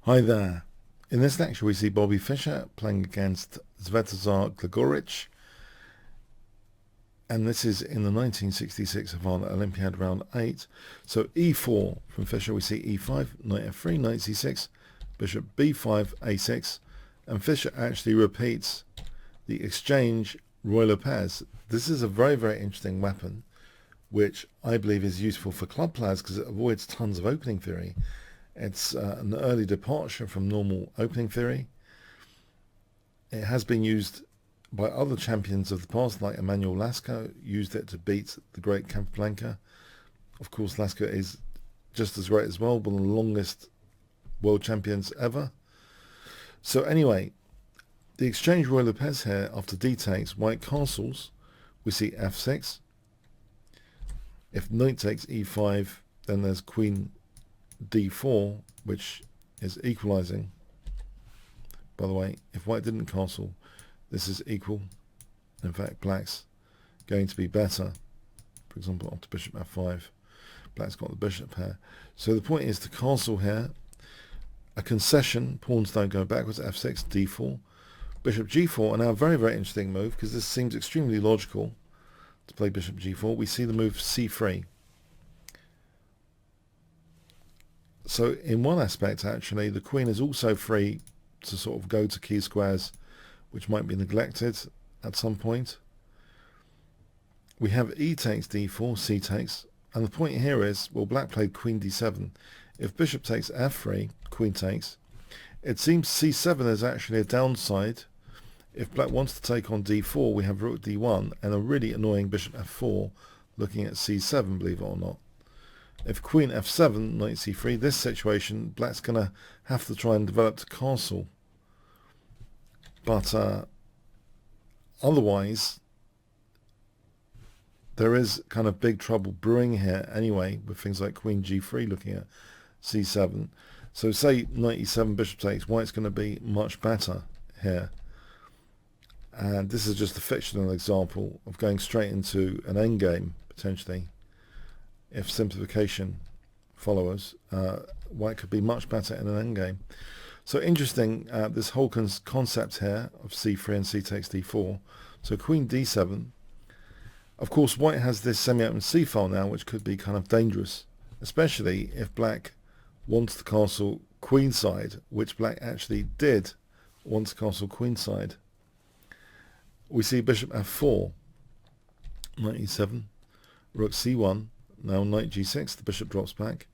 Hi there. In this lecture we see Bobby Fischer playing against Svetozar Gligorić, and this is in the 1966 Havana Olympiad round 8. So e4 from Fischer, we see e5, knight f3, knight c6, bishop b5, a6, and Fischer actually repeats the exchange Ruy Lopez. This is a very, very interesting weapon, which I believe is useful for club players because it avoids tons of opening theory. It's an early departure from normal opening theory. It has been used by other champions of the past, like Emanuel Lasker, used it to beat the great Capablanca. Of course, Lasker is just as great as well, one of the longest world champions ever. So anyway, the exchange Ruy Lopez here, after d takes, white castles, we see f6. If knight takes e5, then there's queen d4, which is equalizing. By the way, if white didn't castle, this is equal. In fact, black's going to be better. For example, after bishop f5, black's got the bishop here. So the point is to castle here. A concession, pawns don't go backwards, f6, d4, bishop g4, and now a very, very interesting move, because this seems extremely logical to play bishop g4. We see the move c3. So in one aspect, actually, the queen is also free to sort of go to key squares, which might be neglected at some point. We have e takes d4, c takes, and the point here is, well, black played queen d7. If bishop takes f3, queen takes, it seems c7 is actually a downside. If black wants to take on d4, we have rook d1, and a really annoying bishop f4 looking at c7, believe it or not. If queen f7, knight c3, this situation, black's going to have to try and develop to castle. But otherwise, there is kind of big trouble brewing here anyway, with things like queen g3 looking at c7. So say knight e7, bishop takes, white's going to be much better here. And this is just a fictional example of going straight into an endgame, potentially. If simplification follows, white could be much better in an endgame. So interesting, this whole concept here of c3 and c takes d4. So queen d7. Of course, white has this semi-open c-file now, which could be kind of dangerous, especially if black wants to castle queenside, which black actually did want to castle queenside. We see bishop f4, knight e7, rook c1. Now knight g6, the bishop drops back,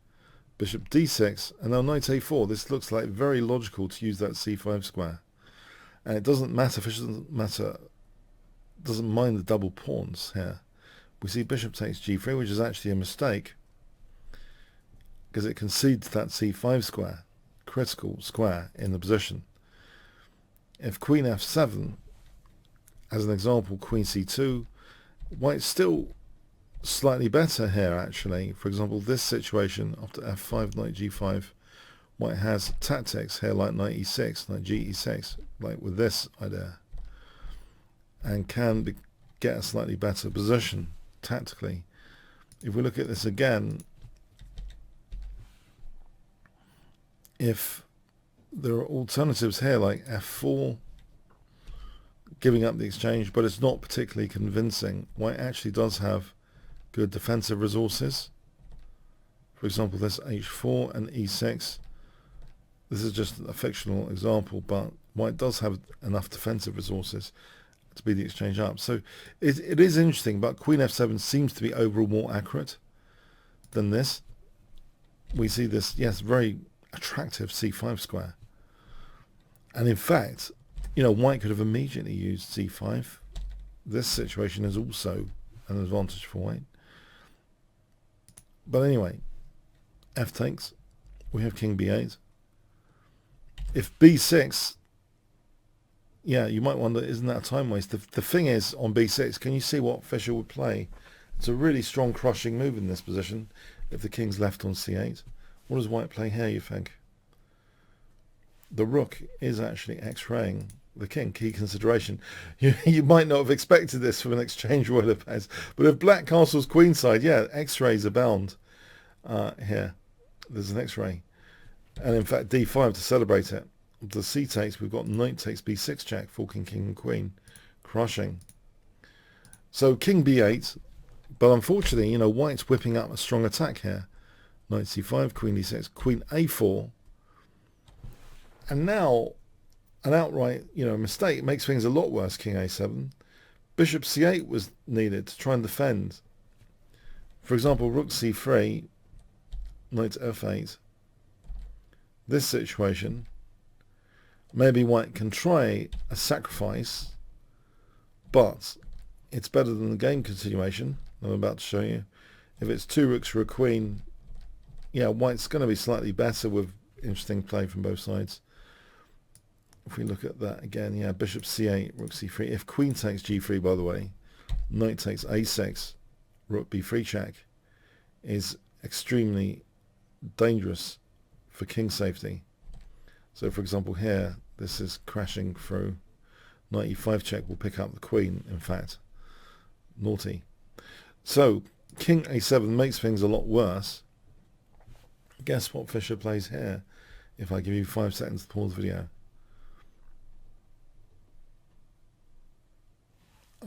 bishop d6, and now knight a4. This looks like very logical to use that c5 square. And it doesn't matter, Fischer doesn't mind the double pawns here. We see bishop takes g3, which is actually a mistake, because it concedes that c5 square, critical square in the position. If queen f7, as an example, queen c2, white's still slightly better here actually. For example, this situation after f5, knight g5, white has tactics here like knight e6, knight g e6, like with this idea, and can get a slightly better position tactically. If we look at this again, if there are alternatives here like f4, giving up the exchange, but it's not particularly convincing, white actually does have good defensive resources. For example, this h4 and e6. This is just a fictional example, but white does have enough defensive resources to speed the exchange up. So it is interesting, but queen f7 seems to be overall more accurate than this. We see this, yes, very attractive c5 square. And in fact, you know, white could have immediately used c5. This situation is also an advantage for white. But anyway, f takes, we have king b8. If b6, yeah, you might wonder, isn't that a time waste? The thing is, on b6, can you see what Fischer would play? It's a really strong crushing move in this position if the king's left on c8. What does white play here, you think? The rook is actually x-raying the king, key consideration. You might not have expected this from an exchange Ruy Lopez, but if black castles queenside, yeah, x-rays abound here. There's an x-ray. And in fact, d5 to celebrate it. The c takes, we've got knight takes b6 check, forking king and queen, crushing. So king b8, but unfortunately, you know, white's whipping up a strong attack here. Knight c5, queen d6, queen a4. And now, an outright, you know, mistake makes things a lot worse, king a7. Bishop c8 was needed to try and defend. For example, rook c3, knight f8. This situation, maybe white can try a sacrifice, but it's better than the game continuation I'm about to show you. If it's two rooks for a queen, yeah, white's going to be slightly better with interesting play from both sides. If we look at that again, yeah, bishop c8, rook c3. If queen takes g3, by the way, knight takes a6, rook b3 check, is extremely dangerous for king safety. So, for example, here, this is crashing through. Knight e5 check will pick up the queen, in fact. Naughty. So, king a7 makes things a lot worse. Guess what Fischer plays here, if I give you 5 seconds to pause the video.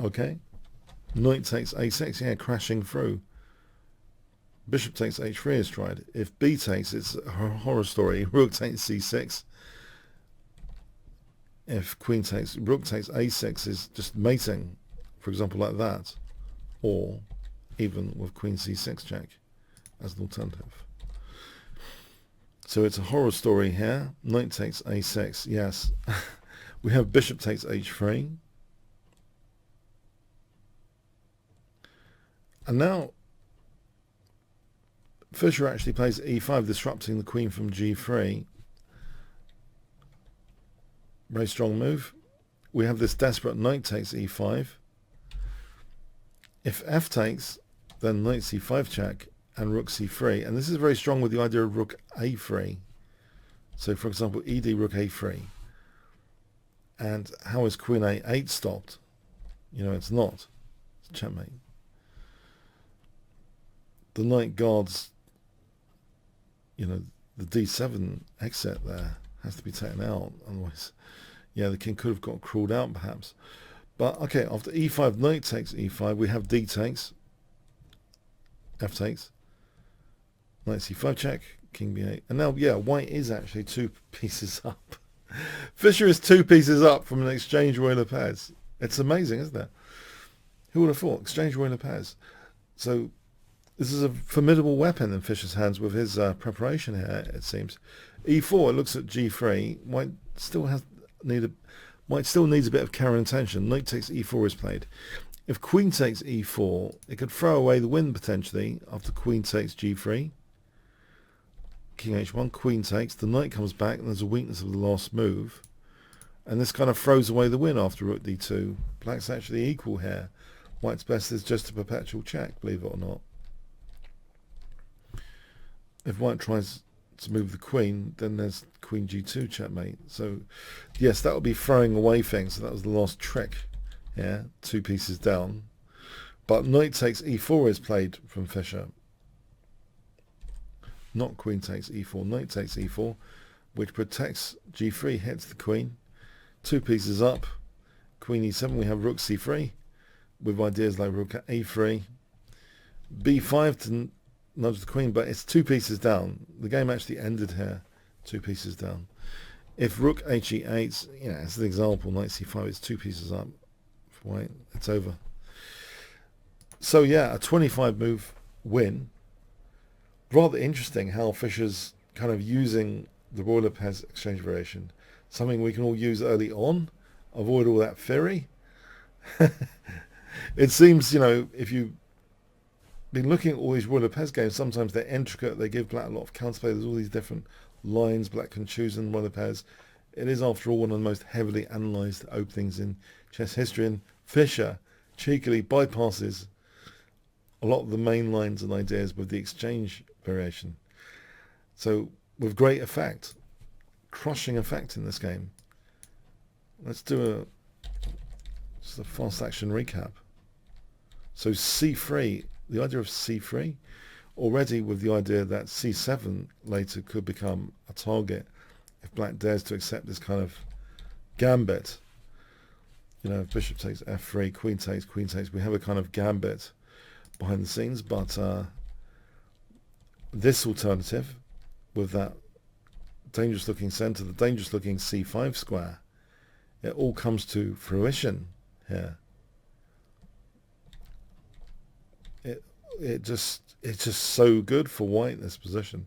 Okay. Knight takes a6, yeah, crashing through. Bishop takes h3 is tried. If b takes, it's a horror story. Rook takes c6. If queen takes, rook takes a6 is just mating, for example, like that. Or even with queen c6 check as an alternative. So it's a horror story here. Knight takes a6, yes. We have bishop takes h3. And now Fischer actually plays e5, disrupting the queen from g3. Very strong move. We have this desperate knight takes e5. If f takes, then knight c5 check and rook c3. And this is very strong with the idea of rook a3. So, for example, ed rook a3. And how is queen a8 stopped? You know, it's not. It's checkmate. The knight guards, you know, the d7 exit there has to be taken out. Otherwise, yeah, the king could have got crawled out perhaps. But, okay, after e5, knight takes e5, we have d takes, f takes, knight c5 check, king b8. And now, yeah, white is actually 2 pieces up. Fischer is 2 pieces up from an exchange Ruy Lopez. It's amazing, isn't it? Who would have thought? Exchange Ruy Lopez. So, this is a formidable weapon in Fischer's hands with his preparation here, it seems. e4 looks at g3. White still needs a bit of counter intention. Knight takes e4 is played. If queen takes e4, it could throw away the win potentially after queen takes g3. King h1, queen takes. The knight comes back and there's a weakness of the last move. And this kind of throws away the win after rook d2. Black's actually equal here. White's best is just a perpetual check, believe it or not. If white tries to move the queen, then there's queen g2 checkmate. So, yes, that would be throwing away things. So that was the last trick. Yeah, 2 pieces down. But knight takes e4 is played from Fischer. Not queen takes e4. Knight takes e4, which protects g3, hits the queen. 2 pieces up. Queen e7, we have rook c3, with ideas like rook a3. b5 to nudge the queen, but it's 2 pieces down. The game actually ended here, 2 pieces down. If rook he8, you know, as an example, knight c5 is 2 pieces up for white. It's over. So yeah, a 25 move win. Rather interesting how Fischer's kind of using the Ruy Lopez exchange variation, something we can all use early on, avoid all that theory. It seems, you know, if you been looking at all these Ruy Lopez games, sometimes they're intricate, they give black a lot of counterplay, there's all these different lines black can choose in Ruy Lopez. It is, after all, one of the most heavily analysed openings in chess history, and Fischer cheekily bypasses a lot of the main lines and ideas with the exchange variation. So, with great effect, crushing effect in this game. Let's do just a fast action recap. So c3, the idea of c3, already with the idea that c7 later could become a target if black dares to accept this kind of gambit. You know, if bishop takes f3, queen takes, we have a kind of gambit behind the scenes. But this alternative with that dangerous looking center, the dangerous looking c5 square, it all comes to fruition here. It's just so good for white, this position,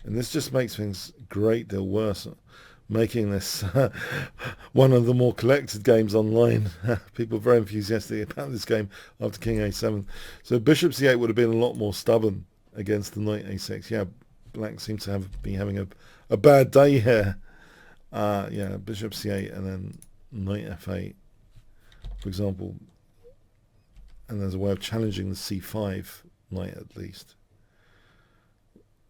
and this just makes things a great deal worse, making this one of the more collected games online. People are very enthusiastic about this game after king a7. So bishop c8 would have been a lot more stubborn against the knight a6. Yeah, black seems to be having a bad day here. Yeah, bishop c8 and then knight f8, for example. And there's a way of challenging the c5 knight at least.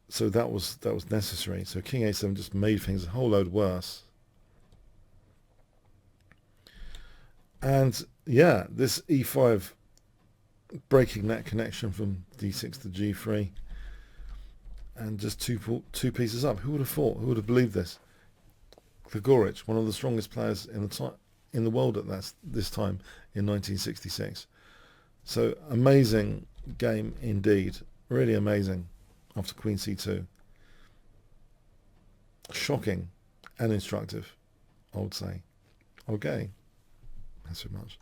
So that was necessary. So king a7 just made things a whole load worse. And yeah, this e5 breaking that connection from d6 to g3, and just two pieces up. Who would have thought? Who would have believed this? Gligorić, one of the strongest players in the world at this time in 1966. So amazing game indeed, really amazing. After queen c2, shocking and instructive, I would say. Okay, thanks so much.